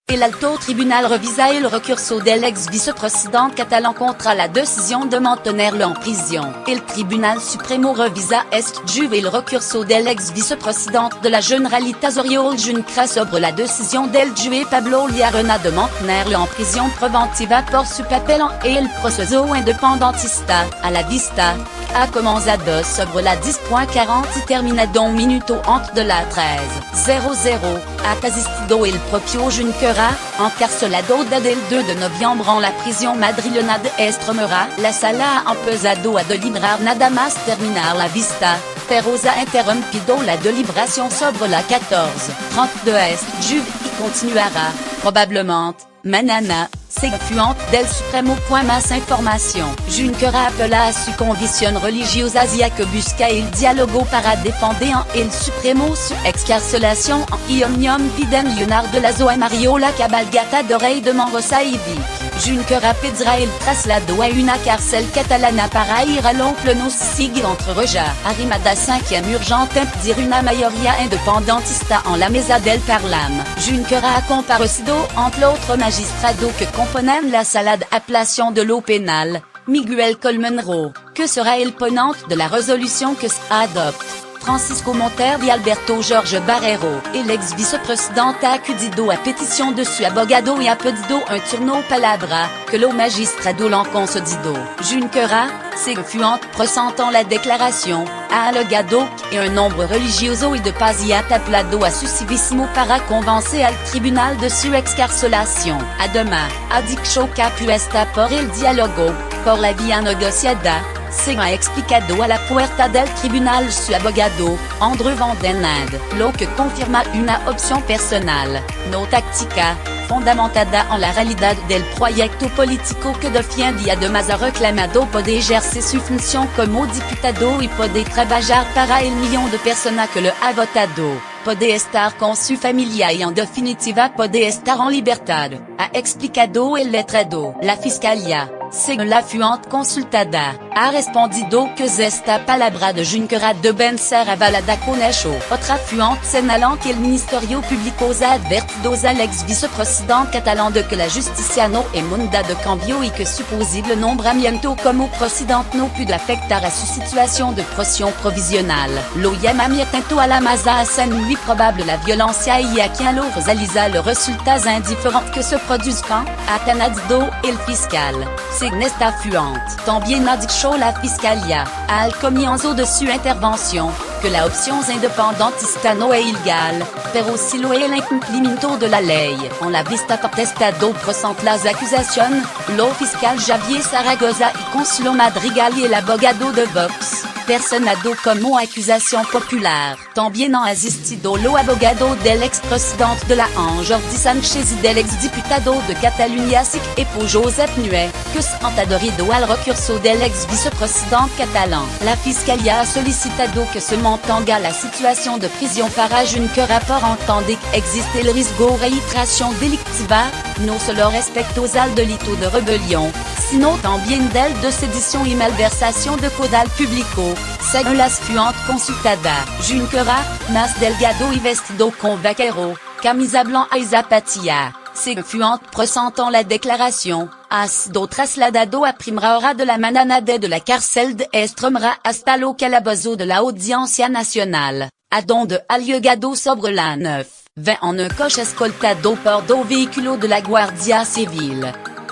et l'Alto Tribunal revisa el recurso del ex-vicepresident catalan contra la décision de mantenerlo en prison. El Tribunal Supremo revisa este jueves el recurso del ex-vicepresident de la Generalitat Oriol Junqueras sobre la décision del juez Pablo Lliarena de mantenerlo en prison preventiva por su papel en el proceso independentista. A la vista ha comenzado sobre la 10:40 y terminado un minuto antes de la 13:00. Ha asistido el propio Junqueras, encarcelado desde el 2 de noviembre en la prisión madrilena de Extremadura. La sala ha empezado a deliberar nada más terminar la vista, pero se ha interrumpido la deliberación sobre la 14:30 de este jueves y continuará, probablemente, mañana. Seguinte del Supremo. Más información. Junqueras apela a su convicción religiosa y a que busca el diálogo para defender en el Supremo su excarcelación y omnium piden Leonardo Lazo a Mario la cabalgata de Rey de Manresa y Vic. Junqueras pedirá el traslado a una cárcel catalana para ir a lo pleno sigue entre Roja. Arrimada 5e urgente impedir una mayoría independentista en la mesa del Parlament. Junqueras ha comparecido entre otros magistrados que componen la sala de apelación de lo penal, Miguel Colmenero, que sera el ponente de la résolution que se adopte. Francisco Montero y Alberto Jorge Barrero, el ex-vicepresident ha acudido a petición de su abogado y ha pedido un turno palabra, que lo magistrado l'han concedido. Junqueras, seguinte presentant la declaración, ha alegado que un nombre religioso y de paz y ha apelado a su civismo para convencer al tribunal de su excarcelación. Además, ha dicho que apuesta por el diálogo, por la vía negociada. Se ha explicado a la puerta del tribunal su abogado, André Van den Ende, lo que confirma una opción personal, no táctica, fundamentada en la realidad del proyecto político que defiende y además ha reclamado poder ejercer su función como diputado y poder trabajar para el millón de personas que lo ha votado, poder estar con su familia y en definitiva poder estar en libertad, ha explicado el letrado. La Fiscalía, según la fuente consultada, ha respondido que esta palabra de Junqueras deben ser avalada con hecho. Otra fuente señalan que el Ministerio Público ha advertido al ex-vicepresident catalán de que la justicia no es moneda de cambio y que su posible nombramiento como presidente no puede afectar a su situación de prisión provisional. Lo llamamiento a la masa hacen muy probable la violencia y a quien lo realiza los resultados indiferentes que se produzcan, ha añadido el fiscal. Según esta fuente, también ha dicho la Fiscalía, al comienzo de su intervención, que la opción independentista no es ilegal, pero sí lo es el incumplimiento de la ley. En la vista contestado present las acusaciones, lo fiscal Javier Zaragoza y Consuelo Madrigal y el abogado de Vox, personado como acusación popular. También han asistido lo abogado del expresidente de la AN Jordi Sánchez y del exdiputado de Cataluña SIC EPO Josep Nuet, que se han adherido al recurso del ex-vicepresident catalán. La Fiscalía ha solicitado que se mantenga la situación de prisión para Junqueras por entender que existe el riesgo de reiteración delictiva, no solo respecto al delito de rebelión, sino también del de sedición y malversación de caudal público, según las fuentes consultadas. Junqueras, más delgado y vestido con vaquero, camisa blanca y zapatilla, según fuente presentant la declaración, ha sido trasladado a primera hora de la mañana de la cárcel de Extremadura hasta lo calabozo de la Audiencia Nacional, a donde ha llegado sobre la 9:20 en un coche escoltado por dos vehículos de la Guardia Civil.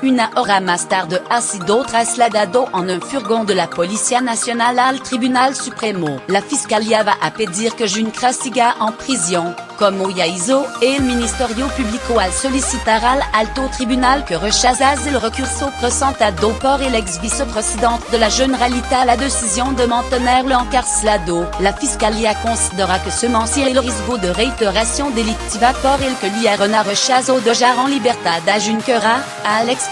Una hora más tarde ha sido trasladado en un furgón de la Policía Nacional al Tribunal Supremo. La Fiscalía va a pedir que Junqueras siga en prisión, como ya hizo el Ministerio Público al solicitar al Alto Tribunal que rechazase el recurso presentado por el ex-vicepresidente de la Generalitat la decisión de mantenerlo encarcelado. La Fiscalía considera que se mantiene el riesgo de reiteración delictiva por el que Lliarena rechazó dejar en libertad a Junqueras, al ex-forjero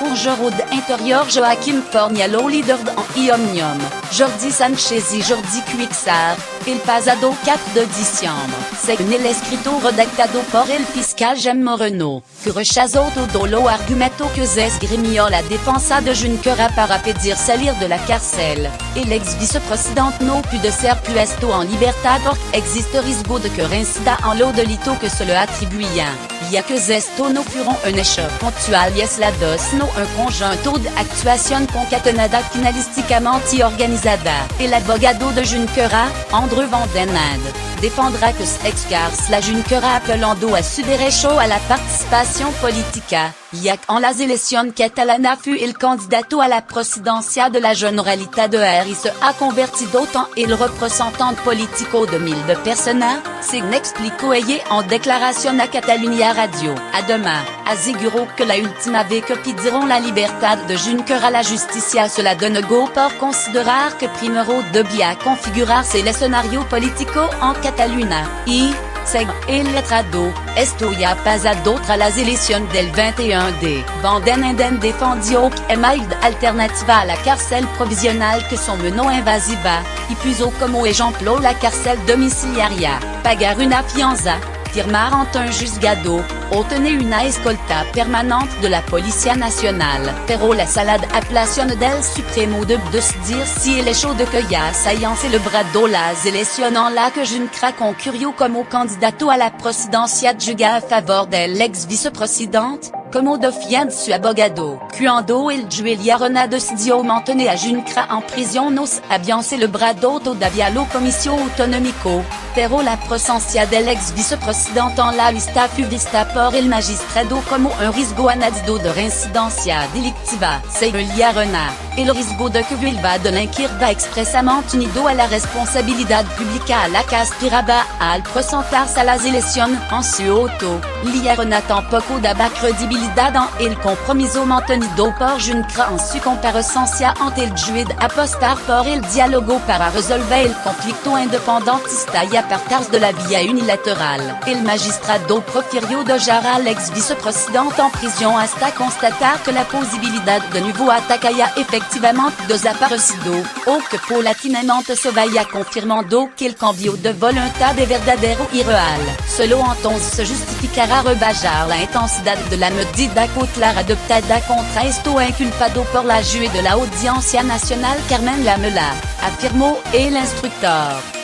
de Interior Joaquim Fornialo líder de Omnium, Jordi Sánchez y Jordi Cuixart, el pasado 4 de diciembre. Según el escrito redactado por el fiscal Jem Moreno, que rechazo todo lo argumento que se esgrimió la defensa de Junqueras para pedir salir de la cárcel, el ex-vicepresidente no puede ser puesto en libertad porque existe riesgo de que reincida en lo delito que se le atribuía, ya que esto no fueron un hecho puntual y aislado sino un conjunto de actuación concatenada finalísticamente organizada. El abogado de Junqueras, Andreu Van den Ende, défendra que se excarce la Junqueras apelando a su derecho a la participación política, ya que en las elecciones catalanas fut el candidato a la presidencia de la Generalitat de R y se ha convertido en el representante político de miles de personas, según explicó ella en declaración a Catalunya Radio. Además, aseguró que la última vez que pidieron la libertad de Junqueras la justicia se la denegó por considerar que primero debía configurarse el escenario político en Catalunya, y, según el letrado, esto ya pasado tras las elecciones del 21 de Van den Ende defendió que es más alternativa a la cárcel provisional que son menos invasiva, y puso como ejemplo la cárcel domiciliaria, pagar una fianza, firmar ante un juzgado, o tener una escolta permanente de la Policía Nacional. Pero la sala de apelación del Supremo de decidir si el hecho de que ya se hayan celebrado las elecciones en la que Junqueras concurrió como candidato a la presidencia juga a favor del ex-vicepresidente, como defiende su abogado. Cuando el juez Liarona decidió mantener a Junqueras en prisión no se habían celebrado todavía lo comicio autonómico, pero la presencia del ex-vicepresidente en la lista fut vista por el magistrado como un riesgo añadido de reincidencia delictiva. Según Liarona, el riesgo de que vuelva a delinquir va expresamente unido a la responsabilidad pública a la que aspiraba al presentarse a las elecciones en su auto. Liarona tampoco daba credibilidad en el compromiso mantenido por Junqueras en su comparecencia ante el juez de apostar por el diálogo para resolver el conflicto independentista y apartarse de la vía unilateral. El magistrado prefirió dejar al ex-vicepresidente en prisión hasta constatar que la posibilidad de nuevo ataque haya efectivamente desaparecido, o que paulatinamente se vaya confirmando que el cambio de voluntad es verdadero y real. Solo entonces se justificará rebajar la intensidad de la medida cautelar adoptada contra esto inculpado por la juez de la Audiencia Nacional Carmen Lamela, afirmó el instructor.